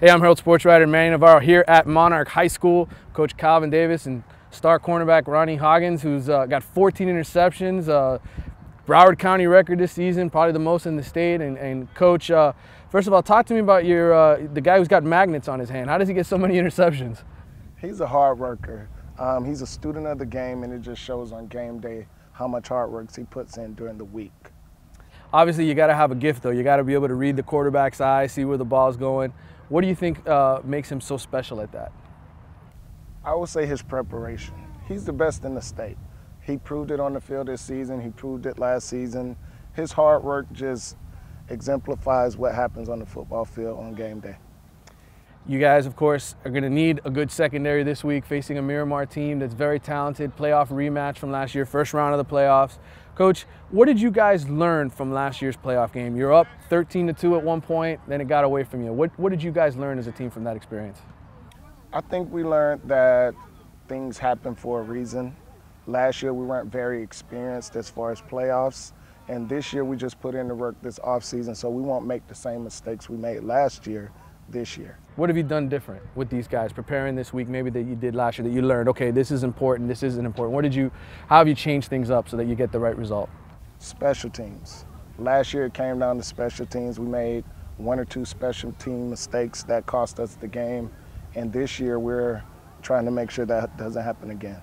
Hey, I'm Herald sportswriter Manny Navarro here at Monarch High School. Coach Calvin Davis and star cornerback Ronnie Hoggins, who's got 14 interceptions, Broward County record this season, probably the most in the state. And Coach, first of all, talk to me about the guy who's got magnets on his hand. How does he get so many interceptions? He's a hard worker. He's a student of the game, and it just shows on game day how much hard work he puts in during the week. Obviously, you got to have a gift, though. You got to be able to read the quarterback's eye, see where the ball's going. What do you think makes him so special at that? I would say his preparation. He's the best in the state. He proved it on the field this season. He proved it last season. His hard work just exemplifies what happens on the football field on game day. You guys, of course, are going to need a good secondary this week, facing a Miramar team that's very talented, playoff rematch from last year, first round of the playoffs. Coach, what did you guys learn from last year's playoff game? You're up 13-2 at one point, then it got away from you. What did you guys learn as a team from that experience? I think we learned that things happen for a reason. Last year we weren't very experienced as far as playoffs, and this year we just put in the work this offseason so we won't make the same mistakes we made last year this year. What have you done different with these guys preparing this week, maybe that you did last year, that you learned, okay, this is important, this isn't important? How have you changed things up so that you get the right result? Special teams. Last year it came down to special teams. We made one or two special team mistakes that cost us the game, and this year we're trying to make sure that doesn't happen again.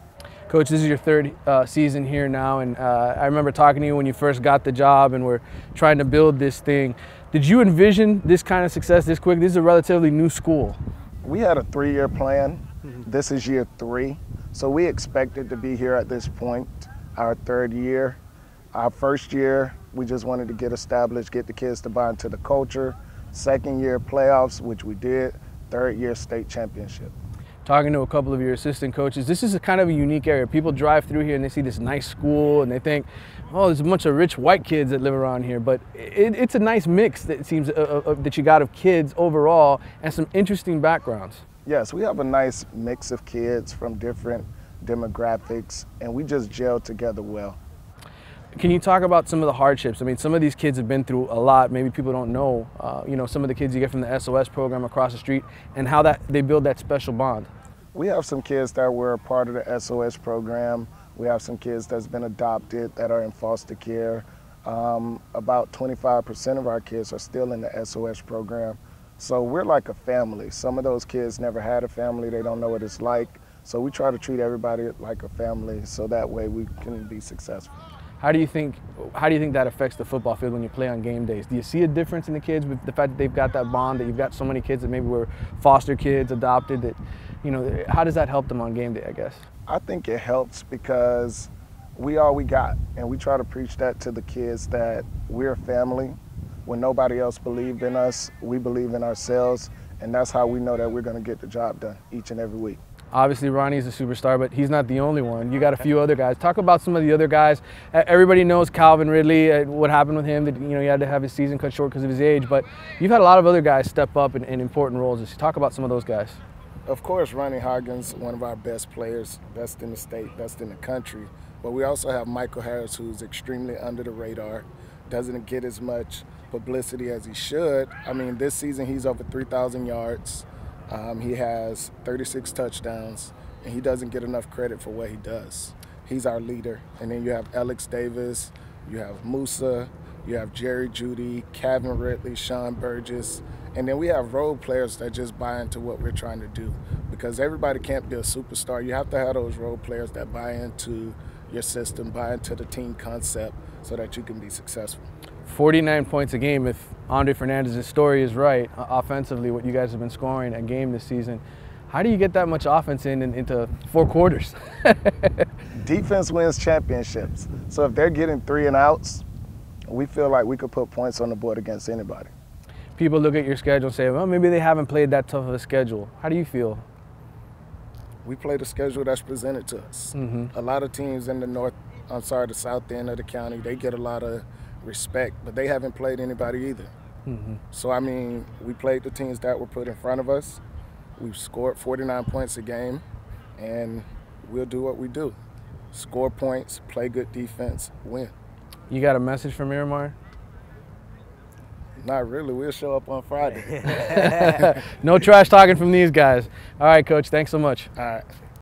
Coach, this is your third season here now, and I remember talking to you when you first got the job and we're trying to build this thing. Did you envision this kind of success this quick? This is a relatively new school. We had a 3-year plan. This is year 3, so we expected to be here at this point, our 3rd year. Our 1st year, we just wanted to get established, get the kids to buy into the culture. 2nd year, playoffs, which we did. 3rd year, state championship. Talking to a couple of your assistant coaches, this is a kind of a unique area. People drive through here and they see this nice school and they think, oh, there's a bunch of rich white kids that live around here. But it's a nice mix that it seems that you got of kids overall and some interesting backgrounds. Yes, we have a nice mix of kids from different demographics, and we just gel together well. Can you talk about some of the hardships? I mean, some of these kids have been through a lot. Maybe people don't know, some of the kids you get from the SOS program across the street and how they build that special bond. We have some kids that were a part of the SOS program. We have some kids that's been adopted that are in foster care. About 25% of our kids are still in the SOS program. So we're like a family. Some of those kids never had a family. They don't know what it's like. So we try to treat everybody like a family so that way we can be successful. How do you think that affects the football field when you play on game days? Do you see a difference in the kids with the fact that they've got that bond, that you've got so many kids that maybe were foster kids, adopted, that, how does that help them on game day, I guess? I think it helps because we all we got, and we try to preach that to the kids that we're a family. When nobody else believed in us, we believe in ourselves, and that's how we know that we're going to get the job done each and every week. Obviously, Ronnie's a superstar, but he's not the only one. You got a few other guys. Talk about some of the other guys. Everybody knows Calvin Ridley, what happened with him, that he had to have his season cut short because of his age, but you've had a lot of other guys step up in important roles. Just talk about some of those guys. Of course, Ronnie Hoggins, one of our best players, best in the state, best in the country. But we also have Michael Harris, who's extremely under the radar, doesn't get as much publicity as he should. I mean, this season he's over 3,000 yards. He has 36 touchdowns, and he doesn't get enough credit for what he does. He's our leader. And then you have Alex Davis, you have Musa, you have Jerry Judy, Calvin Ridley, Sean Burgess, and then we have role players that just buy into what we're trying to do, because everybody can't be a superstar. You have to have those role players that buy into your system, buy into the team concept so that you can be successful. 49 points a game, if Andre Fernandez's story is right, offensively, what you guys have been scoring a game this season. How do you get that much offense into 4 quarters? Defense wins championships. So if they're getting 3 and outs, we feel like we could put points on the board against anybody. People look at your schedule and say, well, maybe they haven't played that tough of a schedule. How do you feel? We play the schedule that's presented to us. A lot of teams in the south end of the county, they get a lot of respect, but they haven't played anybody either. So, I mean, we played the teams that were put in front of us. We've scored 49 points a game, and we'll do what we do. Score points, play good defense, win. You got a message from Miramar? Not really. We'll show up on Friday. No trash talking from these guys. All right, Coach. Thanks so much. All right.